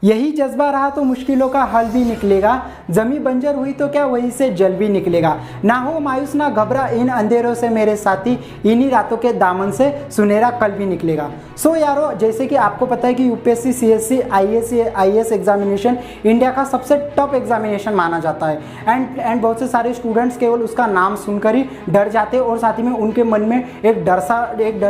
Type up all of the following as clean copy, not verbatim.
यही जज्बा रहा तो मुश्किलों का हल भी निकलेगा, जमी बंजर हुई तो क्या वहीं से जल भी निकलेगा। ना हो मायूस ना घबरा इन अंधेरों से मेरे साथी, इन्हीं रातों के दामन से सुनहरा कल भी निकलेगा। सो यारो, जैसे कि आपको पता है कि UPSC CSC IAS examination India का सबसे टफ एग्जामिनेशन माना जाता है। एंड बहुत से सारे स्टूडेंट्स केवल उसका नाम सुनकर ही डर जाते हैं और साथ ही में उनके मन में एक डर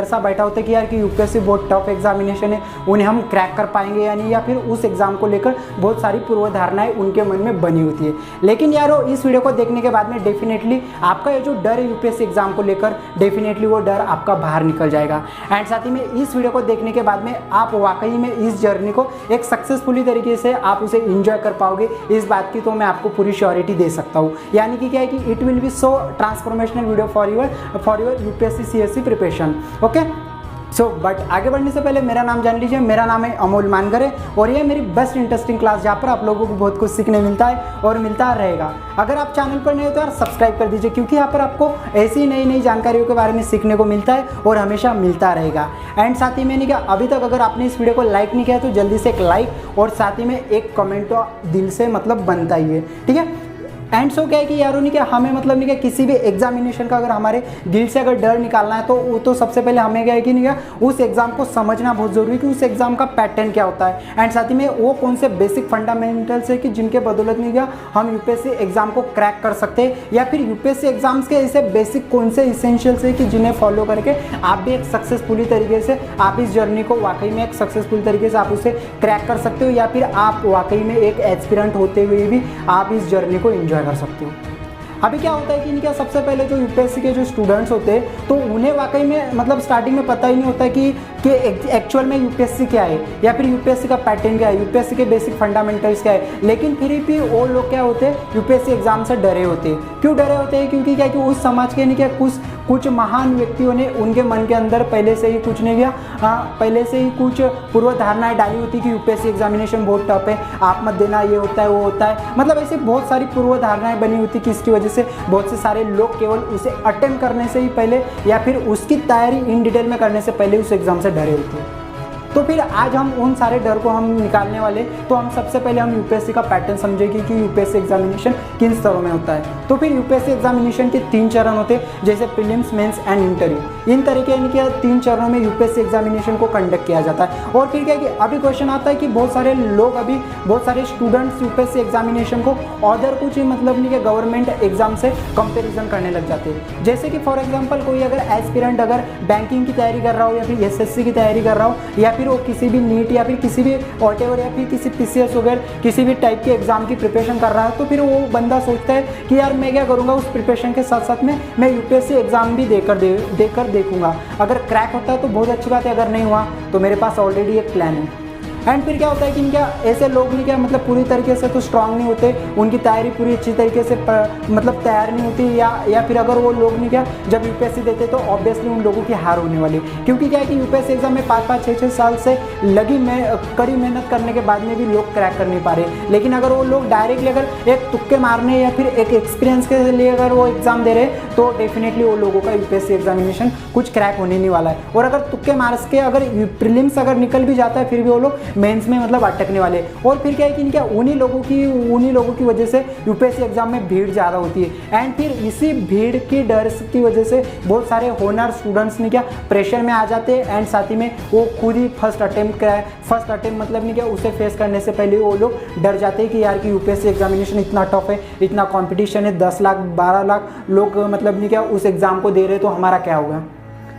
सा बैठा होता है कि यार कि यूपीएससी बहुत टफ एग्जामिनेशन है, उन्हें हम क्रैक कर पाएंगे या नहीं, या फिर उस एग्जाम को लेकर बहुत सारी पूर्व धारणाएं उनके मन में बनी होती है। लेकिन यारो, इस वीडियो को देखने के बाद में डेफिनेटली आपका ये जो डर है यूपीएससी एग्जाम को लेकर, डेफिनेटली वो डर आपका बाहर निकल जाएगा। एंड साथ ही में इस वीडियो को देखने के बाद में आप वाकई में इस जर्नी को एक सक्सेसफुली तरीके से आप उसे एंजॉय कर पाओगे, इस बात की तो मैं आपको पूरी श्योरिटी दे सकता हूँ। यानी कि क्या है कि it will be so transformational video for your UPSC CSC preparation. Okay, but आगे बढ़ने से पहले मेरा नाम जान लीजिए। मेरा नाम है अमोल मानगरे और ये मेरी बेस्ट इंटरेस्टिंग क्लास जहाँ पर आप लोगों को बहुत कुछ सीखने मिलता है और मिलता रहेगा। अगर आप चैनल पर नए हो तो यार सब्सक्राइब कर दीजिए, क्योंकि यहाँ पर आपको ऐसी नई जानकारियों के बारे में सीखने को मिलता है और हमेशा मिलता रहेगा। एंड साथ ही मैंने क्या, अभी तक अगर आपने इस वीडियो को लाइक नहीं किया तो जल्दी से एक लाइक और साथ ही में एक कमेंट तो दिल से मतलब बनता ही है, ठीक है। एंड सो क्या है कि यारों नहीं क्या, हमें मतलब नहीं क्या किसी भी एग्जामिनेशन का अगर हमारे दिल से अगर डर निकालना है तो वो तो सबसे पहले हमें क्या है कि नहीं क्या, उस एग्जाम को समझना बहुत जरूरी है कि उस एग्जाम का पैटर्न क्या होता है। एंड साथ ही में वो कौन से बेसिक फंडामेंटल्स है कि जिनके बदौलत नहीं क्या हम यूपीएससी एग्जाम को क्रैक कर सकते हैं, या फिर यूपीएससी एग्जाम्स के ऐसे बेसिक कौन से इसेंशियल्स है कि जिन्हें फॉलो करके आप भी एक सक्सेसफुली तरीके से आप इस जर्नी को वाकई में एक सक्सेसफुल तरीके से आप उसे क्रैक कर सकते हो, या फिर आप वाकई में एक एस्पिरेंट होते हुए भी आप इस जर्नी को एंजॉय कर सकते हो। अभी क्या होता है कि इनका सबसे पहले जो यूपीएससी के जो स्टूडेंट्स होते हैं तो उन्हें वाकई में मतलब स्टार्टिंग में पता ही नहीं होता कि एक्चुअल में यूपीएससी क्या है, या फिर यूपीएससी का पैटर्न क्या है, यूपीएससी के बेसिक फंडामेंटल्स क्या है। लेकिन फिर भी वो लोग क्या होते हैं, यूपीएससी एग्जाम से डरे होते हैं। क्यों डरे होते हैं? क्योंकि क्या कि उस समाज के नहीं क्या कुछ महान व्यक्तियों ने उनके मन के अंदर पहले से ही कुछ नहीं किया, पहले से ही कुछ पूर्व धारणाएं डाली होती कि यूपीएससी एग्जामिनेशन बहुत टफ है, आप मत देना, ये होता है वो होता है, मतलब ऐसी बहुत सारी पूर्व धारणाएं बनी होती कि इसकी वजह से बहुत से सारे लोग केवल उसे अटेम्प्ट करने से ही पहले या फिर उसकी तैयारी इन डिटेल में करने से पहले उस एग्जाम से डरे होते हैं। तो फिर आज हम उन सारे डर को हम निकालने वाले, तो हम सबसे पहले हम यूपीएससी का पैटर्न समझेंगे कि यूपीएससी एग्जामिनेशन किन स्तरों में होता है। तो फिर यूपीएससी एग्जामिनेशन के 3 चरण होते हैं, जैसे प्रीलिम्स, मेंस एंड इंटरव्यू। इन तरीके के 3 चरणों में यूपीएससी एग्जामिनेशन को कंडक्ट किया जाता है। और फिर क्या कि अभी क्वेश्चन आता है कि बहुत सारे स्टूडेंट्स यूपीएससी एग्जामिनेशन को अदर कुछ मतलब नहीं कि गवर्नमेंट एग्जाम से कंपेरिजन करने लग जाते हैं। जैसे कि फॉर एग्जाम्पल कोई अगर एस्पिरेंट अगर बैंकिंग की तैयारी कर रहा हो, या फिर एसएससी की तैयारी कर रहा हो, या फिर वो किसी भी नीट या फिर किसी भी वॉटेवर या फिर किसी पीसीएस वगैरह किसी भी टाइप के एग्जाम की प्रिपरेशन कर रहा है, तो फिर वो बंदा सोचता है कि यार मैं क्या करूँगा, उस प्रिपरेशन के साथ साथ में मैं यूपीएससी एग्जाम भी देकर देखूंगा। अगर क्रैक होता है तो बहुत अच्छी बात है, अगर नहीं हुआ तो मेरे पास ऑलरेडी एक प्लान है। एंड फिर क्या होता है कि इनका ऐसे लोग नहीं क्या मतलब पूरी तरीके से तो स्ट्रांग नहीं होते, उनकी तैयारी पूरी अच्छी तरीके से मतलब तैयार नहीं होती, या फिर अगर वो लोग नहीं क्या जब यूपीएससी देते तो ऑब्वियसली उन लोगों की हार होने वाली, क्योंकि क्या है कि यूपीएससी एग्जाम में 5-5, 6-6 साल से कड़ी मेहनत करने के बाद में भी लोग क्रैक कर नहीं पा रहे। लेकिन अगर वो लोग डायरेक्टली अगर एक तुक्के मारने या फिर एक एक्सपीरियंस के लिए अगर वो एग्जाम दे रहे तो डेफिनेटली वो लोगों का यूपीएससी एग्जामिनेशन कुछ क्रैक होने नहीं वाला है। और अगर तुक्के मार के अगर प्रीलिम्स अगर निकल भी जाता है फिर भी वो लोग मेंस में मतलब अटकने वाले। और फिर क्या है कि इनका उन्हीं लोगों की वजह से यूपीएससी एग्जाम में भीड़ ज़्यादा होती है। एंड फिर इसी भीड़ की डर की वजह से बहुत सारे होनहार स्टूडेंट्स ने क्या प्रेशर में आ जाते हैं। एंड साथ ही में वो खुद ही फर्स्ट अटेम्प्ट मतलब नहीं क्या उसे फेस करने से पहले वो लोग डर जाते हैं कि यार कि यूपीएससी एग्जामिनेशन इतना टफ है, इतना कंपटीशन है, 10 लाख 12 लाख लोग मतलब नहीं क्या उस एग्ज़ाम को दे रहे, तो हमारा क्या होगा।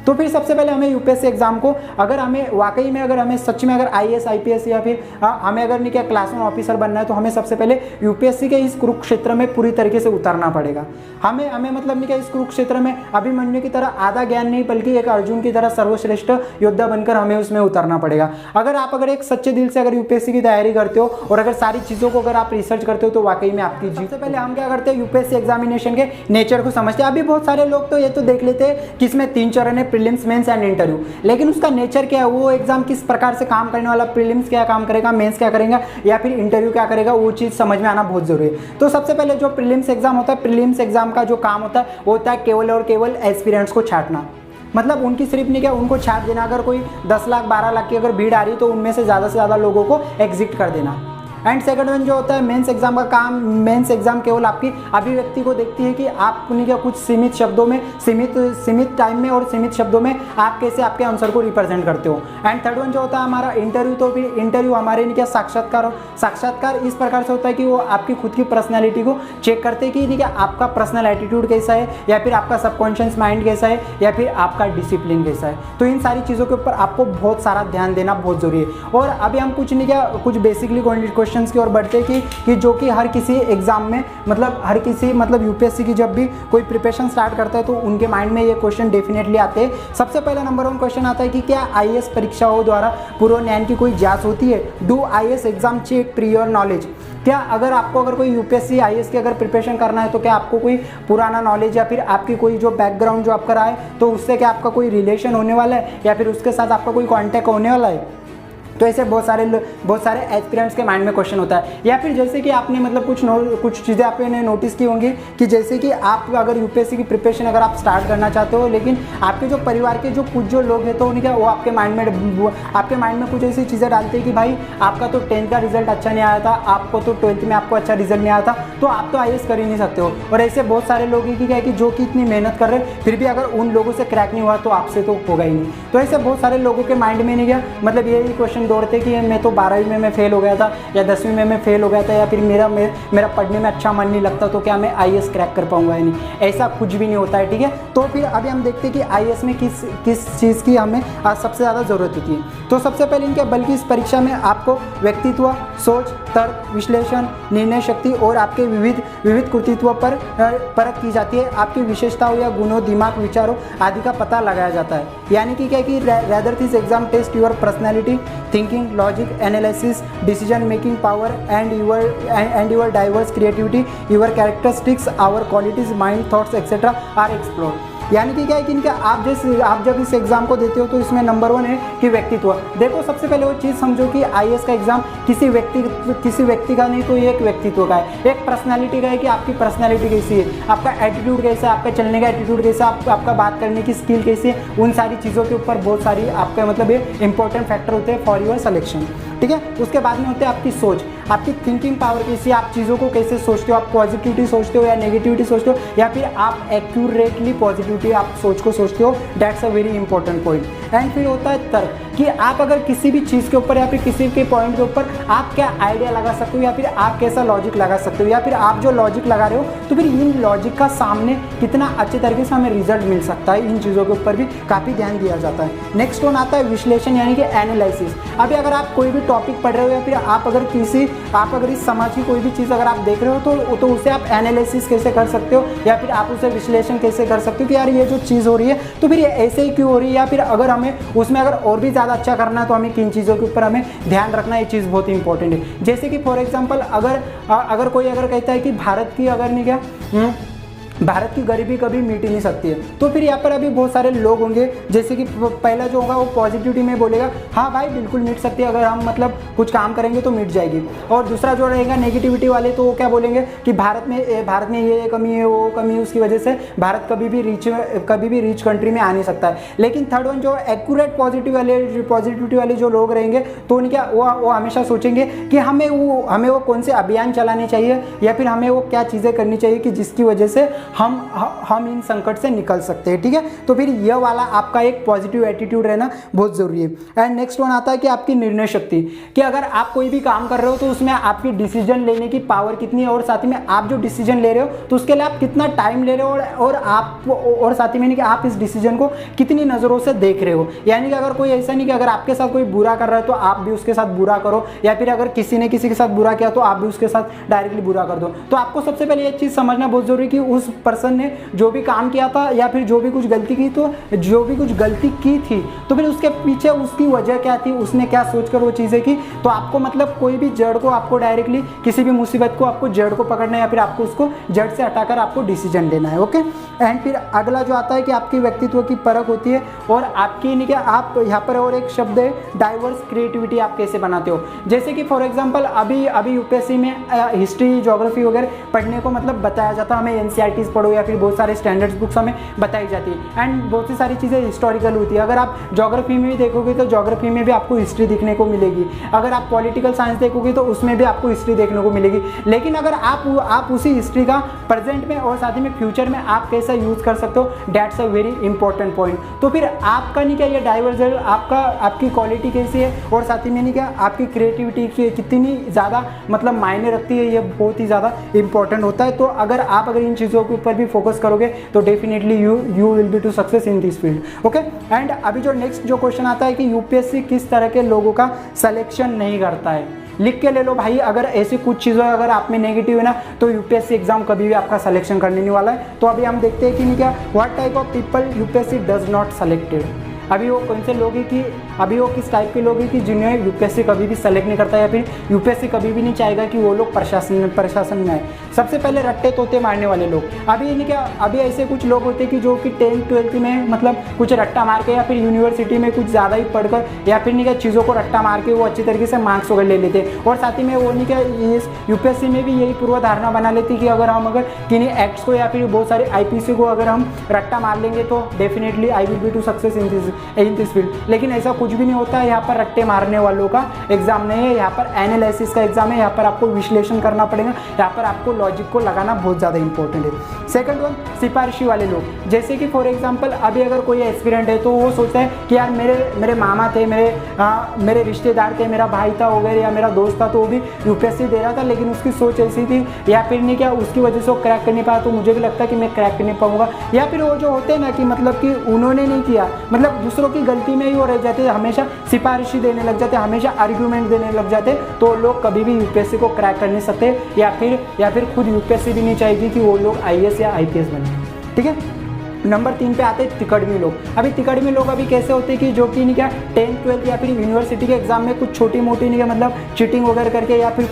तो फिर सबसे पहले हमें यूपीएससी एग्जाम को अगर हमें वाकई में अगर हमें सच में अगर आईएएस आईपीएस या फिर हमें अगर नहीं क्या क्लास 1 ऑफिसर बनना है, तो हमें सबसे पहले यूपीएससी के इस कुरुक्षेत्र में पूरी तरीके से उतरना पड़ेगा। हमें मतलब नहीं क्या इस कुरुक्षेत्र में अभिमन्यु की तरह आधा ज्ञान नहीं बल्कि एक अर्जुन की तरह सर्वश्रेष्ठ योद्धा बनकर हमें उसमें उतरना पड़ेगा। अगर एक सच्चे दिल से अगर यूपीएससी की तैयारी करते हो और अगर सारी चीज़ों को अगर आप रिसर्च करते हो तो वाकई में आपकी जीत। सबसे पहले हम क्या करते हैं, यूपीएससी एग्जामिनेशन के नेचर को समझते हैं। अभी बहुत सारे लोग तो ये तो देख लेते हैं कि इसमें 3 चरण है, प्रीलिम्स, मेंस एंड इंटरव्यू, लेकिन उसका नेचर क्या है, वो एग्जाम किस प्रकार से काम करने वाला, प्रीलिम्स क्या काम करेगा, मेंस क्या करेगा या फिर इंटरव्यू क्या करेगा, वो चीज़ समझ में आना बहुत जरूरी है। तो सबसे पहले जो प्रीलिम्स एग्जाम होता है, प्रीलिम्स एग्जाम का जो काम होता है वो होता है केवल और केवल एस्पिरेंट्स को छांटना। मतलब उनकी सिर्फ नहीं क्या उनको छाट देना, अगर कोई 10 लाख 12 लाख की अगर भीड़ आ रही तो उनमें से ज़्यादा लोगों को एग्जिट कर देना। एंड सेकंड वन जो होता है मेंस एग्जाम का काम, मेंस एग्जाम केवल आपकी अभिव्यक्ति को देखती है कि आप उन्हीं क्या कुछ सीमित शब्दों में, सीमित टाइम में और सीमित शब्दों में आप कैसे आपके आंसर को रिप्रेजेंट करते हो। एंड थर्ड वन जो होता है हमारा इंटरव्यू, तो फिर इंटरव्यू हमारे नहीं क्या साक्षात्कार इस प्रकार से होता है कि वो आपकी खुद की पर्सनैलिटी को चेक करते हैं कि नहीं क्या आपका पर्सनल एटीट्यूड कैसा है, या फिर आपका सबकॉन्शियस माइंड कैसा है, या फिर आपका डिसिप्लिन कैसा है। तो इन सारी चीज़ों के ऊपर आपको बहुत सारा ध्यान देना बहुत जरूरी है। और अभी हम कुछ नहीं क्या कुछ बेसिकली क्वेश्चंस की ओर बढ़ते हैं कि जो कि हर किसी एग्जाम में मतलब यूपीएससी की जब भी कोई प्रिपरेशन स्टार्ट करता है तो उनके माइंड में ये क्वेश्चन डेफिनेटली आते हैं। सबसे पहला नंबर 1 क्वेश्चन आता है कि क्या आईएएस परीक्षाओं द्वारा पूर्व ज्ञान की कोई जांच होती है? Do IAS exam check prior knowledge? क्या अगर कोई यूपीएससी आईएएस की अगर प्रिपरेशन करना है तो क्या आपको कोई पुराना नॉलेज या फिर आपकी कोई जो बैकग्राउंड जो आपका रहा है तो उससे क्या आपका कोई रिलेशन होने वाला है या फिर उसके साथ आपका कोई कॉन्टैक्ट होने वाला है? तो ऐसे बहुत सारे एस्पिरेंट्स के माइंड में क्वेश्चन होता है। या फिर जैसे कि आपने मतलब कुछ चीज़ें आपने नोटिस की होंगी कि जैसे कि आप अगर यूपीएससी की प्रिपरेशन अगर आप स्टार्ट करना चाहते हो, लेकिन आपके जो परिवार के जो कुछ जो लोग हैं तो उनके वो आपके माइंड में कुछ ऐसी चीज़ें डालते हैं कि भाई आपका तो 10th का रिजल्ट अच्छा नहीं आया था, आपको तो 12th में आपको अच्छा रिजल्ट नहीं आया था, तो आप तो आईएएस कर ही नहीं सकते हो। और ऐसे बहुत सारे लोग हैं कि क्या है कि जो कि इतनी मेहनत कर रहे हैं फिर भी अगर उन लोगों से क्रैक नहीं हुआ तो आपसे तो होगा ही नहीं। तो ऐसे बहुत सारे लोगों के माइंड में नहीं गया मतलब यही क्वेश्चन दौड़ते कि मैं तो 12वीं में मैं फेल हो गया था या 10वीं में मैं फेल हो गया था या फिर मेरा पढ़ने में अच्छा मन नहीं लगता तो क्या मैं आईएएस क्रैक कर पाऊंगा या नहीं। ऐसा कुछ भी नहीं होता है, ठीक है। तो फिर अभी हम देखते हैं कि आईएएस में किस चीज़ की हमें सबसे ज़्यादा ज़रूरत होती है। तो सबसे पहले इनके बल्कि इस परीक्षा में आपको व्यक्तित्व, सोच, तर्क, विश्लेषण, निर्णय शक्ति और आपके विविध कृतित्व पर परख की जाती है। आपकी विशेषताओं या गुणों, दिमाग, विचारों आदि का पता लगाया जाता है। यानी कि क्या कि rather this exam test your personality, thinking, logic, analysis, decision making power and your diverse creativity, your characteristics, our qualities, mind, thoughts etcetera are explore. यानी कि क्या है कि इनका आप जब इस एग्जाम को देते हो तो इसमें नंबर 1 है कि व्यक्तित्व। देखो सबसे पहले वो चीज़ समझो कि आईएएस का एग्जाम किसी व्यक्ति का नहीं तो ये एक व्यक्तित्व का है, एक पर्सनालिटी का है कि आपकी पर्सनालिटी कैसी है, आपका एटीट्यूड कैसा है, आपका चलने का एटीट्यूड कैसा, आपका बात करने की स्किल कैसी है। उन सारी चीज़ों के ऊपर बहुत सारी आपका मतलब ये इंपॉर्टेंट फैक्टर होते हैं फॉर योर सिलेक्शन, ठीक है। उसके बाद में होते हैं आपकी सोच, आपकी थिंकिंग पावर कैसी है, आप चीज़ों को कैसे सोचते हो, आप पॉजिटिविटी सोचते हो या नेगेटिविटी सोचते हो या फिर आप एक्यूरेटली पॉजिटिविटी आप सोच को सोचते हो। That's a very important point. And फिर होता है तर्क कि आप अगर किसी भी चीज़ के ऊपर या फिर किसी के पॉइंट के ऊपर आप क्या आइडिया लगा सकते हो या फिर आप कैसा लॉजिक लगा सकते हो या फिर आप जो लॉजिक लगा रहे हो तो फिर इन लॉजिक का सामने कितना अच्छे तरीके से हमें रिजल्ट मिल सकता है। इन चीज़ों के ऊपर भी काफ़ी ध्यान दिया जाता है। नेक्स्ट वन आता है विश्लेषण यानी कि एनालिसिस। अभी अगर आप कोई भी टॉपिक पढ़ रहे हो या फिर आप अगर इस समाज की कोई भी चीज़ अगर आप देख रहे हो तो उसे आप एनालिसिस कैसे कर सकते हो या फिर आप उसे विश्लेषण कैसे कर सकते हो कि यार ये जो चीज़ हो रही है तो फिर ये ऐसे ही क्यों हो रही है, या फिर अगर हमें उसमें अगर और भी ज़्यादा अच्छा करना है तो हमें किन चीज़ों के ऊपर हमें ध्यान रखना, ये चीज़ बहुत इंपॉर्टेंट है। जैसे कि फॉर एग्जांपल अगर कोई कहता है कि भारत की अगर नहीं क्या भारत की गरीबी कभी मिट ही नहीं सकती है, तो फिर यहाँ पर अभी बहुत सारे लोग होंगे जैसे कि पहला जो होगा वो पॉजिटिविटी में बोलेगा हाँ भाई बिल्कुल मिट सकती है, अगर हम मतलब कुछ काम करेंगे तो मिट जाएगी। और दूसरा जो रहेगा नेगेटिविटी वाले तो वो क्या बोलेंगे कि भारत में ये कमी है वो कमी है, उसकी वजह से भारत कभी भी रिच कंट्री में आ नहीं सकता है। लेकिन थर्ड वन जो एक्यूरेट पॉजिटिविटी वाले जो लोग रहेंगे तो उनके वो हमेशा सोचेंगे कि हमें वो कौन से अभियान चलाने चाहिए या फिर हमें वो क्या चीज़ें करनी चाहिए कि जिसकी वजह से हम इन संकट से निकल सकते हैं, ठीक है। तो फिर यह वाला आपका एक पॉजिटिव एटीट्यूड रहना बहुत जरूरी है। एंड नेक्स्ट वन आता है कि आपकी निर्णय शक्ति, कि अगर आप कोई भी काम कर रहे हो तो उसमें आपकी डिसीजन लेने की पावर कितनी है और साथ ही में आप जो डिसीजन ले रहे हो तो उसके लिए आप कितना टाइम ले रहे हो और साथ ही में नहीं कि आप इस डिसीजन को कितनी नज़रों से देख रहे हो। यानी कि अगर कोई ऐसा नहीं कि अगर आपके साथ कोई बुरा कर रहा है तो आप भी उसके साथ बुरा करो, या फिर अगर किसी ने किसी के साथ बुरा किया तो आप भी उसके साथ डायरेक्टली बुरा कर दो। तो आपको सबसे पहले ये चीज़ समझना बहुत जरूरी कि उस पर्सन ने जो भी काम किया था या फिर जो भी कुछ गलती की थी तो फिर उसके पीछे उसकी वजह क्या थी, उसने क्या सोचकर वो चीज़ें की। तो आपको मतलब कोई भी जड़ को आपको डायरेक्टली किसी भी मुसीबत को आपको जड़ को पकड़ना है या फिर आपको उसको जड़ से हटाकर आपको डिसीजन लेना है, ओके। एंड फिर अगला जो आता है कि आपकी व्यक्तित्व की परख होती है और आपकी नहीं क्या आप यहाँ पर और एक शब्द है डाइवर्स क्रिएटिविटी, आप कैसे बनाते हो। जैसे कि फॉर एग्जाम्पल अभी यूपीएससी में हिस्ट्री, ज्योग्राफी वगैरह पढ़ने को मतलब बताया जाता है, हमें एनसीईआरटी एनसीईआरटीज पढ़ो या फिर बहुत सारे स्टैंडर्ड्स बुक्स हमें बताई जाती है। एंड बहुत सी सारी चीज़ें हिस्टोरिकल होती है। अगर आप ज्योग्राफी में भी देखोगे तो ज्योग्राफी में भी आपको हिस्ट्री दिखने को मिलेगी। अगर आप पॉलिटिकल साइंस देखोगे तो उसमें भी आपको हिस्ट्री देखने को मिलेगी। लेकिन अगर आप उसी हिस्ट्री का प्रेजेंट में और साथ ही में फ्यूचर में आप कैसा यूज़ कर सकते हो, that's a very important point. तो फिर आपका नहीं क्या ये डाइवर्जन आपकी क्वालिटी कैसी है और साथ ही में नहीं क्या आपकी क्रिएटिविटी कितनी ज़्यादा मतलब मायने रखती है, ये बहुत ही ज़्यादा इंपॉर्टेंट होता है। तो अगर इन चीज़ों के ऊपर भी फोकस करोगे तो definitely you will be to success in this field. Okay, and अभी जो नेक्स्ट जो क्वेश्चन आता है कि यूपीएससी किस तरह के लोगों का सिलेक्शन नहीं करता है, लिख के ले लो भाई। अगर ऐसी कुछ चीज़ें अगर आप में नेगेटिव है ना तो यूपीएससी एग्जाम कभी भी आपका सिलेक्शन करने नहीं वाला है। तो अभी हम देखते हैं कि नहीं क्या what type of people UPSC does not selected. अभी वो कौन से लोग हैं कि अभी वो किस टाइप के लोग हैं कि जिन्हें यूपीएससी कभी भी सेलेक्ट नहीं करता या फिर यूपीएससी कभी भी नहीं चाहेगा कि वो लोग प्रशासन में आए। सबसे पहले रट्टे तोते मारने वाले लोग। अभी नहीं क्या अभी ऐसे कुछ लोग होते हैं कि जो कि 10th 12th में मतलब कुछ रट्टा मार के या फिर यूनिवर्सिटी में कुछ ज़्यादा ही पढ़कर या फिर नहीं क्या चीज़ों को रट्टा मार के वो अच्छी तरीके से मार्क्स वगैरह ले लेते हैं। और साथ ही में वो नहीं क्या यूपीएससी में भी यही पूर्व धारणा बना लेती कि अगर किन्हीं एक्ट्स को या फिर बहुत सारे आईपीसी को अगर हम रट्टा मार लेंगे तो definitely I will be to success in this field. लेकिन ऐसा कुछ भी नहीं होता है। यहाँ पर रट्टे मारने वालों का एग्जाम नहीं है, यहाँ पर एनालिसिस का एग्जाम है। यहाँ पर आपको विश्लेषण करना पड़ेगा, यहाँ पर आपको लॉजिक को लगाना बहुत ज़्यादा इंपॉर्टेंट है। सेकंड वन, सिफारिशी वाले लोग। जैसे कि फॉर एग्जांपल अभी अगर कोई एस्पिरेंट है तो वो सोचता है कि यार मेरे मामा थे, मेरे रिश्तेदार थे, मेरा भाई था वगैरह या मेरा दोस्त था तो वो भी यूपीएससी दे रहा था, लेकिन उसकी सोच ऐसी थी या फिर नहीं क्या उसकी वजह से वो क्रैक कर नहीं पाया, तो मुझे भी लगता है कि मैं क्रैक कर नहीं पाऊंगा। या फिर वो जो होते हैं ना कि मतलब कि उन्होंने नहीं किया, मतलब दूसरों की गलती में ही वो रह जाते, हमेशा सिफारिशी देने लग जाते, हमेशा आर्ग्यूमेंट देने लग जाते, तो लोग कभी भी यूपीएससी को क्रैक कर नहीं सकते या फिर खुद यूपीएससी भी नहीं चाहेगी कि वो लोग आईएएस या आईपीएस बने। ठीक है। नंबर 3 पे आते हैं तिकड़मी लोग। अभी तिकड़मी लोग अभी कैसे होते हैं कि जो कि नहीं क्या 10th 12th या फिर यूनिवर्सिटी के एग्जाम में कुछ छोटी मोटी नहीं क्या मतलब चीटिंग वगैरह करके या फिर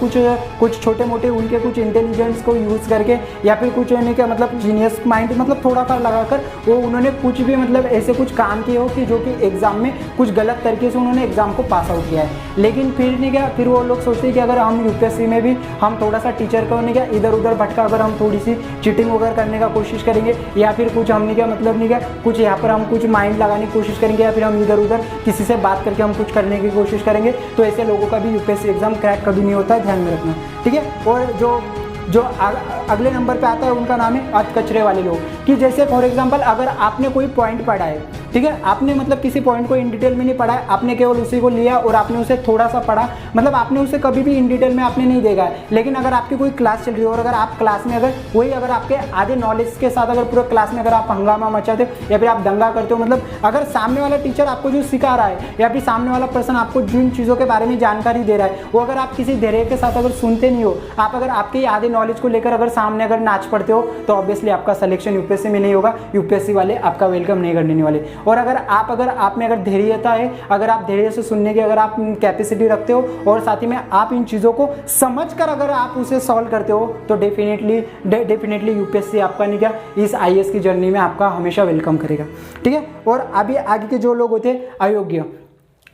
कुछ छोटे मोटे उनके कुछ इंटेलिजेंस को यूज़ करके या फिर कुछ नहीं क्या मतलब जीनियस माइंड मतलब थोड़ा सा लगाकर वो उन्होंने कुछ भी मतलब ऐसे कुछ काम किए हो कि जो कि एग्जाम में कुछ गलत तरीके से उन्होंने एग्जाम को पास आउट किया है। लेकिन फिर नहीं क्या फिर वो लोग सोचते हैं कि अगर हम यूपीएससी में भी हम थोड़ा सा टीचर को नहीं क्या इधर उधर भटका अगर हम थोड़ी सी चीटिंग वगैरह करने का कोशिश करेंगे या फिर कुछ हमने क्या मतलब नहीं क्या कुछ यहाँ पर हम कुछ माइंड लगाने की कोशिश करेंगे या फिर हम इधर उधर किसी से बात करके हम कुछ करने की कोशिश करेंगे, तो ऐसे लोगों का भी यूपीएससी एग्जाम क्रैक कभी नहीं होता है, ध्यान में रखना। ठीक है। और जो अगले नंबर पे आता है उनका नाम है अधकचरे वाले लोग। कि जैसे फॉर एग्जांपल अगर आपने कोई पॉइंट पढ़ा है, ठीक है, आपने मतलब किसी पॉइंट को इन डिटेल में नहीं पढ़ा है, आपने केवल उसी को लिया और आपने उसे थोड़ा सा पढ़ा, मतलब आपने उसे कभी भी इन डिटेल में आपने नहीं देखा है। लेकिन अगर आपकी कोई क्लास चल रही हो और अगर आप क्लास में अगर आपके आधे नॉलेज के साथ अगर पूरे क्लास में अगर आप हंगामा मचाते हो या फिर आप दंगा करते हो, मतलब अगर सामने वाला टीचर आपको जो सिखा रहा है या फिर सामने वाला पर्सन आपको जिन चीज़ों के बारे में जानकारी दे रहा है वो अगर आप किसी धैर्य के साथ अगर सुनते नहीं हो, आप अगर आपके आधे नॉलेज को लेकर अगर सामने अगर नाच पड़ते हो तो ऑब्वियसली आपका सिलेक्शन यूपीएससी में नहीं होगा, यूपीएससी वाले आपका वेलकम नहीं करने वाले। और अगर आप में अगर धैर्यता है, अगर आप धैर्य से सुनने की अगर आप कैपेसिटी रखते हो और साथ ही में आप इन चीज़ों को समझकर अगर आप उसे सॉल्व करते हो तो डेफिनेटली यूपीएससी आपका नहीं क्या इस आईएएस की जर्नी में आपका हमेशा वेलकम करेगा। ठीक है। और अभी आगे के जो लोग होते हैं अयोग्य।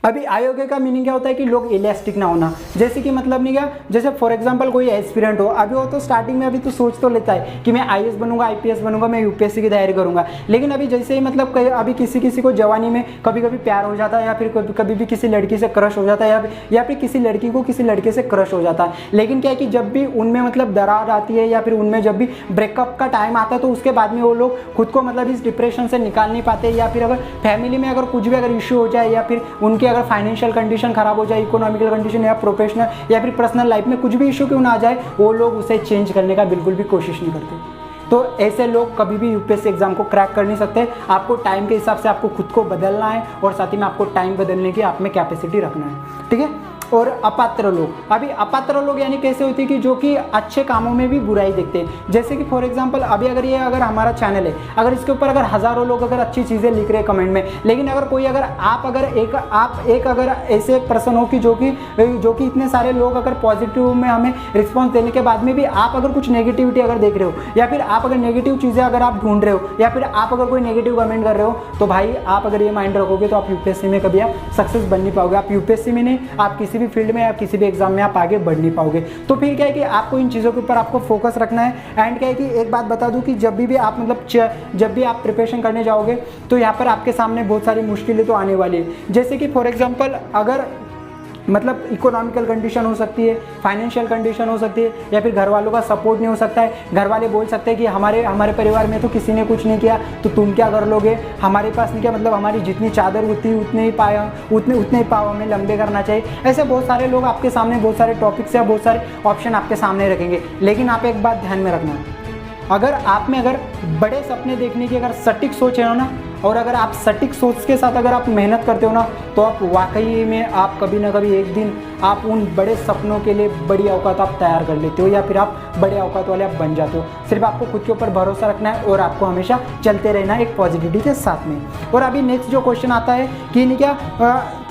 अभी अयोग्य का मीनिंग क्या होता है कि लोग इलास्टिक ना होना। जैसे कि मतलब नहीं क्या जैसे फॉर एग्जांपल कोई एस्पिरेंट हो, अभी वो तो स्टार्टिंग में अभी तो सोच तो लेता है कि मैं आईएएस बनूंगा, आईपीएस बनूंगा, मैं यूपीएससी की तैयारी करूंगा। लेकिन अभी जैसे ही मतलब अभी किसी को जवानी में कभी प्यार हो जाता है या फिर कभी भी किसी लड़की से क्रश हो जाता है या फिर किसी लड़की को किसी लड़के से क्रश हो जाता है। लेकिन क्या है कि जब भी उनमें मतलब दरार आती है या फिर उनमें जब भी ब्रेकअप का टाइम आता है तो उसके बाद में वो लोग खुद को मतलब इस डिप्रेशन से निकाल नहीं पाते, या फिर अगर फैमिली में अगर कुछ भी अगर इश्यू हो जाए या फिर उनकी अगर फाइनेंशियल कंडीशन खराब हो जाए, इकोनॉमिकल कंडीशन या प्रोफेशनल या फिर पर्सनल लाइफ में कुछ भी इशू क्यों ना आ जाए, वो लोग उसे चेंज करने का बिल्कुल भी कोशिश नहीं करते। तो ऐसे लोग कभी भी यूपीएससी एग्जाम को क्रैक कर नहीं सकते। आपको टाइम के हिसाब से आपको खुद को बदलना है और साथ ही में आपको टाइम बदलने की आप में कैपेसिटी रखना है। ठीक है। और अपात्र लोग। अभी अपात्र लोग यानी कैसे होते हैं कि जो कि अच्छे कामों में भी बुराई देखते हैं। जैसे कि फॉर एग्जांपल अभी अगर हमारा चैनल है, अगर इसके ऊपर अगर हज़ारों लोग अगर अच्छी चीज़ें लिख रहे हैं कमेंट में, लेकिन अगर कोई आप एक अगर ऐसे पर्सन हो कि जो कि इतने सारे लोग अगर पॉजिटिव में हमें रिस्पॉन्स देने के बाद में भी आप अगर कुछ नेगेटिविटी अगर देख रहे हो या फिर आप अगर नेगेटिव चीज़ें अगर आप ढूंढ रहे हो या फिर आप अगर कोई नेगेटिव कमेंट कर रहे हो, तो भाई आप अगर ये माइंड रखोगे तो आप यूपीएससी में कभी आप सक्सेस बन नहीं पाओगे। आप यूपीएससी में नहीं, आप किसी किसी भी फील्ड में या किसी भी एग्जाम में आप आगे बढ़ नहीं पाओगे। तो फिर क्या है कि आपको इन चीज़ों के ऊपर आपको फोकस रखना है। एंड क्या है कि एक बात बता दूं कि जब भी आप जब भी आप प्रिपरेशन करने जाओगे तो यहाँ पर आपके सामने बहुत सारी मुश्किलें तो आने वाली है। जैसे कि फॉर एग्जांपल अगर मतलब इकोनॉमिकल कंडीशन हो सकती है, फाइनेंशियल कंडीशन हो सकती है, या फिर घर वालों का सपोर्ट नहीं हो सकता है। घर वाले बोल सकते हैं कि हमारे परिवार में तो किसी ने कुछ नहीं किया तो तुम क्या कर लोगे, हमारे पास नहीं किया मतलब हमारी जितनी चादर होती उतने ही पाव हमें लंबे करना चाहिए। ऐसे बहुत सारे लोग आपके सामने बहुत सारे टॉपिक्स या बहुत सारे ऑप्शन आपके सामने रखेंगे। लेकिन आप एक बात ध्यान में रखना, अगर आप में अगर बड़े सपने देखने की अगर सटीक सोच है ना, और अगर आप सटीक सोच के साथ अगर आप मेहनत करते हो ना, तो आप वाकई में आप कभी ना कभी एक दिन आप उन बड़े सपनों के लिए बड़ी औकात आप तैयार कर लेते हो, या फिर आप बड़े औकात वाले आप बन जाते हो। सिर्फ आपको खुद के ऊपर भरोसा रखना है और आपको हमेशा चलते रहना है एक पॉजिटिविटी के साथ में। और अभी नेक्स्ट जो क्वेश्चन आता है कि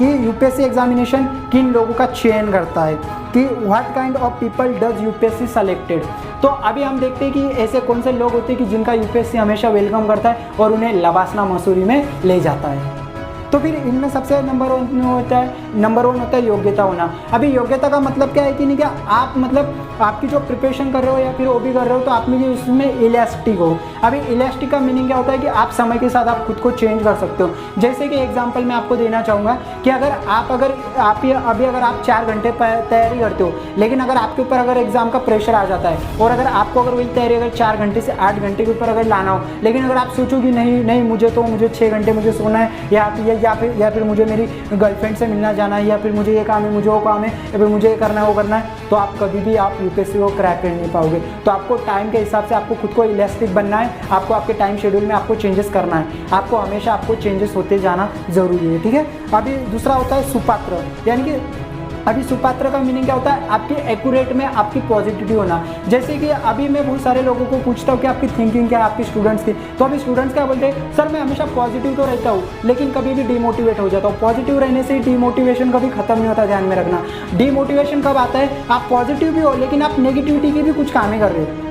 यूपीएससी एग्जामिनेशन किन लोगों का चयन करता है, कि what kind of people does UPSC selected. तो अभी हम देखते हैं कि ऐसे कौन से लोग होते हैं कि जिनका यूपीएससी हमेशा वेलकम करता है और उन्हें लबासना मसूरी में ले जाता है। तो फिर इनमें सबसे नंबर वन होता है योग्यता होना। अभी योग्यता का मतलब क्या है कि नहीं क्या आप मतलब आपकी जो प्रिपरेशन कर रहे हो या फिर वो भी कर रहे हो तो आप में उसमें इलास्टिक हो। अभी इलास्टिक का मीनिंग क्या होता है कि आप समय के साथ आप खुद को चेंज कर सकते हो। जैसे कि एग्जांपल मैं आपको देना चाहूँगा कि अगर आप 4 घंटे तैयारी करते हो, लेकिन अगर आपके ऊपर अगर एग्जाम का प्रेशर आ जाता है और अगर आपको अगर वही तैयारी अगर 4 घंटे से 8 घंटे के ऊपर अगर लाना हो, लेकिन अगर आप सोचो कि नहीं मुझे 6 घंटे मुझे सोना है, या फिर मुझे मेरी गर्लफ्रेंड से मिलना जाना है, या फिर मुझे ये काम है मुझे वो काम है, या फिर मुझे ये करना है वो करना है, तो आप कभी भी आप यूपीएससी को क्रैक कर नहीं पाओगे। तो आपको टाइम के हिसाब से आपको खुद को इलास्टिक बनना है, आपको आपके टाइम शेड्यूल में आपको चेंजेस करना है, आपको हमेशा आपको चेंजेस होते जाना जरूरी है, ठीक है। अभी दूसरा होता है सुपात्र, यानी कि अभी सुपात्र का मीनिंग क्या होता है, आपकी एक्यूरेट में आपकी पॉजिटिविटी होना। जैसे कि अभी मैं बहुत सारे लोगों को पूछता हूँ कि आपकी थिंकिंग क्या है आपकी स्टूडेंट्स की, तो अभी स्टूडेंट्स क्या बोलते हैं, सर मैं हमेशा पॉजिटिव तो रहता हूँ लेकिन कभी भी डिमोटिवेट हो जाता हूँ। पॉजिटिव रहने से डिमोटिवेशन कभी खत्म नहीं होता, ध्यान में रखना। डिमोटिवेशन कब आता है, आप पॉजिटिव भी हो लेकिन आप नेगेटिविटी की भी कुछ कामें कर रहे हो।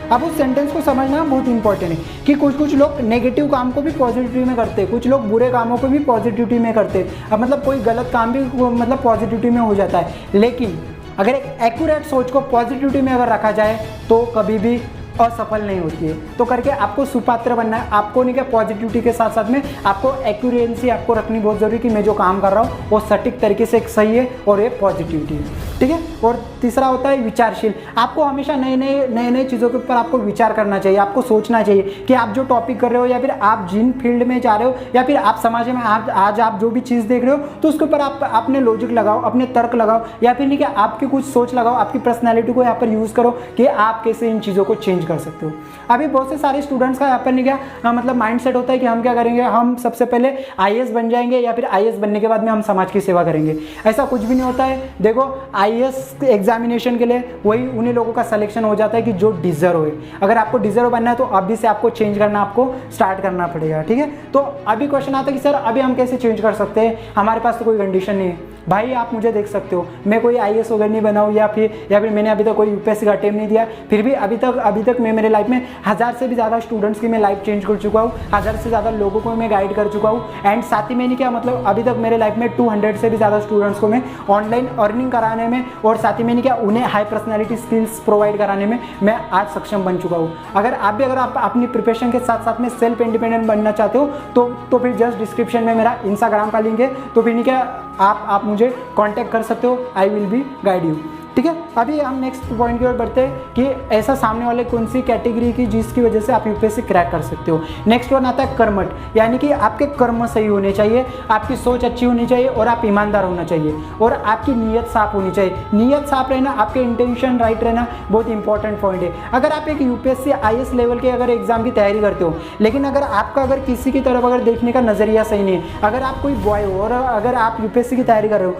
अब उस सेंटेंस को समझना बहुत इंपॉर्टेंट है कि कुछ लोग नेगेटिव काम को भी पॉजिटिविटी में करते हैं, कुछ लोग बुरे कामों को भी पॉजिटिविटी में करते हैं। अब मतलब कोई गलत काम भी मतलब पॉजिटिविटी में हो जाता है, लेकिन अगर एक एक्यूरेट सोच को पॉजिटिविटी में अगर रखा जाए तो कभी भी असफल नहीं होती है। तो करके आपको सुपात्र बनना है। आपको नहीं क्या पॉजिटिविटी के साथ साथ में आपको एक्यूरेंसी आपको रखनी बहुत जरूरी कि मैं जो काम कर रहा हूँ वो सटीक तरीके से सही है और ये पॉजिटिविटी है, ठीक है। और तीसरा होता है विचारशील। आपको हमेशा नए चीज़ों के ऊपर आपको विचार करना चाहिए, आपको सोचना चाहिए कि आप जो टॉपिक कर रहे हो या फिर आप जिन फील्ड में जा रहे हो या फिर आप समाज में आज आप जो भी चीज़ देख रहे हो तो उसके ऊपर आप अपने लॉजिक लगाओ, अपने तर्क लगाओ, या फिर नहीं क्या आपकी कुछ सोच लगाओ, आपकी पर्सनैलिटी को यहाँ पर यूज़ करो कि आप कैसे इन चीज़ों को चेंज कर सकते हो। अभी बहुत से सारे स्टूडेंट्स का यहाँ पर नहीं क्या मतलब माइंडसेट होता है कि हम क्या करेंगे, हम सबसे पहले आईएएस बन जाएंगे या फिर आईएएस बनने के बाद में हम समाज की सेवा करेंगे। ऐसा कुछ भी नहीं होता है। देखो आईएएस एग्जामिनेशन के लिए वही उन्हीं लोगों का सिलेक्शन हो जाता है कि जो डिजर्व है। अगर आपको डिजर्व बनना है तो अभी से आपको चेंज करना आपको स्टार्ट करना पड़ेगा, ठीक है। तो अभी क्वेश्चन आता है कि सर अभी हम कैसे चेंज कर सकते हैं, हमारे पास तो कोई कंडीशन नहीं है। भाई आप मुझे देख सकते हो, मैं कोई आईएएस वगैरह नहीं बनाऊँ या फिर मैंने अभी तक कोई यूपीएससी का अटेम्प्ट नहीं दिया, फिर भी अभी तक मैं मेरे लाइफ में 1000 से भी ज़्यादा स्टूडेंट्स की मैं लाइफ चेंज कर चुका हूँ, 1000 से ज़्यादा लोगों को मैं गाइड कर चुका हूँ। एंड साथ ही मैंने क्या मतलब अभी तक मेरे लाइफ में 200 से भी ज़्यादा स्टूडेंट्स को मैं ऑनलाइन अर्निंग कराने में और साथ ही मैंने क्या उन्हें हाई पर्सनैलिटी स्किल्स प्रोवाइड कराने में मैं आज सक्षम बन चुका हूँ। अगर आप अपनी प्रिपरेशन के साथ साथ में सेल्फ इंडिपेंडेंट बनना चाहते हो तो फिर जस्ट डिस्क्रिप्शन में मेरा इंस्टाग्राम का लिंक है, तो फिर नहीं क्या आप मुझे कांटेक्ट कर सकते हो, आई विल बी गाइड यू, ठीक है। अभी हम नेक्स्ट पॉइंट की ओर बढ़ते हैं कि ऐसा सामने वाले कौन सी कैटेगरी की जिसकी वजह से आप यूपीएससी क्रैक कर सकते हो। नेक्स्ट वन आता है कर्मठ, यानी कि आपके कर्म सही होने चाहिए, आपकी सोच अच्छी होनी चाहिए और आप ईमानदार होना चाहिए और आपकी नीयत साफ होनी चाहिए। नीयत साफ रहना, आपके इंटेंशन राइट रहना बहुत इंपॉर्टेंट पॉइंट है। अगर आप एक यूपीएससी आईएएस लेवल के अगर एग्जाम की तैयारी करते हो, लेकिन अगर किसी की तरफ अगर देखने का नजरिया सही नहीं है, अगर आप कोई बॉय हो और अगर आप यूपीएससी की तैयारी कर रहे हो,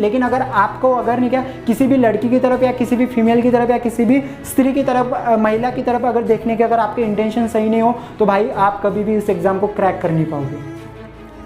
लेकिन अगर आपको अगर नहीं क्या किसी भी लड़की की तरफ या किसी भी फीमेल की तरफ या किसी भी स्त्री की तरफ महिला की तरफ अगर देखने के अगर आपके इंटेंशन सही नहीं हो तो भाई आप कभी भी इस एग्जाम को क्रैक कर नहीं पाओगे,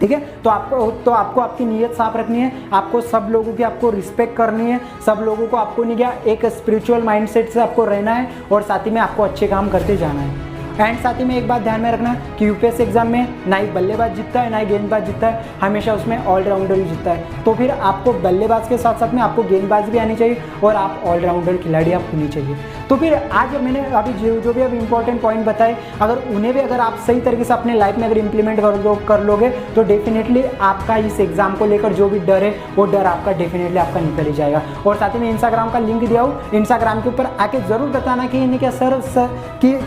ठीक है। तो आपको आपकी नीयत साफ रखनी है, आपको सब लोगों की आपको रिस्पेक्ट करनी है, सब लोगों को आपको नहीं क्या एक स्पिरिचुअल माइंडसेट से आपको रहना है और साथ ही में आपको अच्छे काम करते जाना है। एंड साथ ही में एक बात ध्यान में रखना कि यूपीएससी एग्जाम में ना ही बल्लेबाज जीतता है ना ही गेंदबाज जीतता है, हमेशा उसमें ऑलराउंडर ही जीतता है। तो फिर आपको बल्लेबाज के साथ साथ में आपको गेंदबाज भी आनी चाहिए और आप ऑलराउंडर खिलाड़ी आप होनी चाहिए। तो फिर आज मैंने अभी जो भी अभी इंपॉर्टेंट पॉइंट बताए, अगर उन्हें भी अगर आप सही तरीके से अपने लाइफ में अगर इंप्लीमेंट कर लोगे तो डेफिनेटली आपका इस एग्जाम को लेकर जो भी डर है वो डर आपका डेफिनेटली आपका निकल ही जाएगा। और साथ ही में इंस्टाग्राम का लिंक दिया हूँ, इंस्टाग्राम के ऊपर आके जरूर बताना कि इन्हें क्या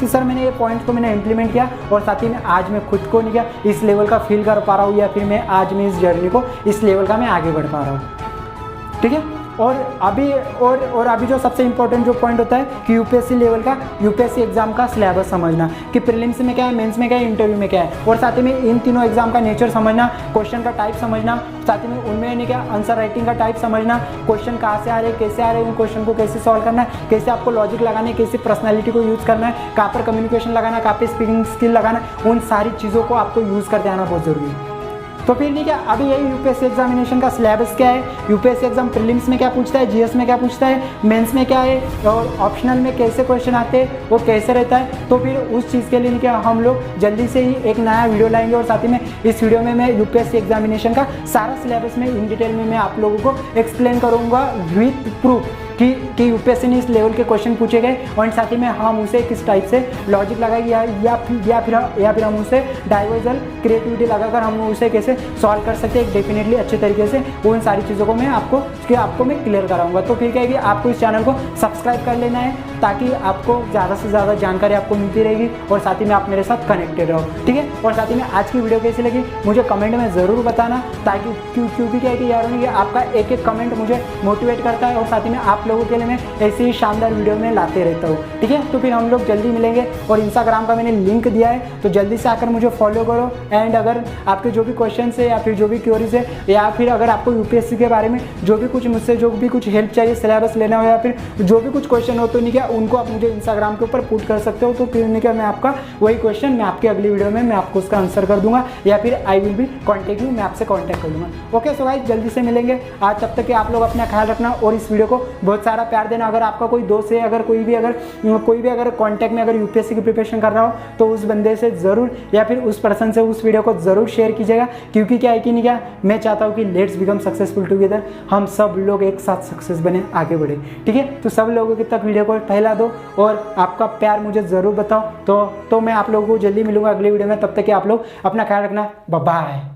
सर मैंने ये पॉइंट को मैंने इंप्लीमेंट किया और साथ ही में आज मैं खुद को नहीं क्या इस लेवल का फील कर पा रहा हूँ, या फिर मैं आज मैं इस जर्नी को इस लेवल का मैं आगे बढ़ पा रहा हूँ। ठीक है। और अभी जो सबसे इंपॉर्टेंट जो पॉइंट होता है कि यूपीएससी लेवल का यूपीएससी एग्जाम का सिलेबस समझना कि प्रीलिम्स में क्या है, मेंस में क्या है, इंटरव्यू में क्या है, और साथ ही में इन तीनों एग्जाम का नेचर समझना, क्वेश्चन का टाइप समझना, साथ ही में उनमें नहीं क्या आंसर राइटिंग का टाइप समझना, क्वेश्चन कहाँ से आ रहे हैं, कैसे आ रहे हैं, उन क्वेश्चन को कैसे सॉल्व करना है, कैसे आपको लॉजिक लगाना है, कैसे पर्सनैलिटी को यूज़ करना है, कहाँ पर कम्युनिकेशन लगाना है, कहाँ पर स्पीकिंग स्किल लगाना है, उन सारी चीज़ों को आपको यूज़ करते आना बहुत ज़रूरी है। तो फिर नहीं क्या अभी यही यूपीएससी एग्जामिनेशन का सिलेबस क्या है, यूपीएससी एग्जाम प्रीलिम्स में क्या पूछता है, जीएस में क्या पूछता है, मेंस में क्या है, और ऑप्शनल में कैसे क्वेश्चन आते हैं, वो कैसे रहता है। तो फिर उस चीज़ के लिए नहीं क्या हम लोग जल्दी से ही एक नया वीडियो लाएंगे और साथ ही में इस वीडियो में मैं यूपीएससी एग्जामिनेशन का सारा सिलेबस में इन डिटेल में मैं आप लोगों को एक्सप्लेन करूँगा विथ प्रूफ कि यूपीएससी ने इस लेवल के क्वेश्चन पूछे गए और साथ ही में हम उसे किस टाइप से लॉजिक लगाएंगे या फिर हम उसे डाइवर्जल क्रिएटिविटी लगाकर हम उसे कैसे सॉल्व कर सकते हैं डेफिनेटली अच्छे तरीके से। उन सारी चीज़ों को मैं आपको मैं क्लियर कराऊंगा। तो फिर क्या है कि आपको इस चैनल को सब्सक्राइब कर लेना है ताकि आपको ज़्यादा से ज़्यादा जानकारी आपको मिलती रहेगी और साथ ही में आप मेरे साथ कनेक्टेड रहो। ठीक है। और साथ ही में आज की वीडियो कैसी लगी मुझे कमेंट में ज़रूर बताना, ताकि क्योंकि क्या है कि यार आपका एक एक कमेंट मुझे मोटिवेट करता है और साथ ही में आप लोगों के लिए मैं ऐसी ही शानदार वीडियो में लाते रहता हूँ। ठीक है। तो फिर हम लोग जल्दी मिलेंगे और इंस्टाग्राम का मैंने लिंक दिया है तो जल्दी से आकर मुझे फॉलो करो। एंड अगर आपके जो भी क्वेश्चन है या फिर जो भी क्वेरीज है या फिर अगर आपको यूपीएससी के बारे में जो भी कुछ मुझसे जो भी कुछ हेल्प चाहिए, सिलेबस लेना हो या फिर जो भी कुछ क्वेश्चन हो तो नहीं क्या उनको आप मुझे इंस्टाग्राम के ऊपर पुट कर सकते हो। तो फिर नहीं क्या मैं आपका वही क्वेश्चन मैं आपकी अगली वीडियो में मैं आपको उसका आंसर कर दूंगा या फिर आई विल बी कॉन्टेक्ट यू, मैं आपसे कॉन्टैक्ट कर लूँगा। ओके। सो गाइस जल्दी से मिलेंगे आज, तब तक कि आप लोग अपना ख्याल रखना और इस वीडियो को बहुत सारा प्यार देना। अगर आपका कोई दोस्त है, अगर कोई भी अगर कॉन्टैक्ट में अगर यूपीएससी की प्रिपरेशन कर रहा हो तो उस बंदे से ज़रूर या फिर उस पर्सन से उस वीडियो को ज़रूर शेयर कीजिएगा, क्योंकि क्या है कि नहीं क्या मैं चाहता हूँ कि लेट्स बिकम सक्सेसफुल टुगेदर, हम सब लोग एक साथ सक्सेस बने, आगे बढ़े। ठीक है। तो सब लोगों के तक वीडियो को फैला दो और आपका प्यार मुझे ज़रूर बताओ। तो मैं आप लोगों को जल्दी मिलूंगा अगली वीडियो में, तब तक कि आप लोग अपना ख्याल रखना। Bye bye.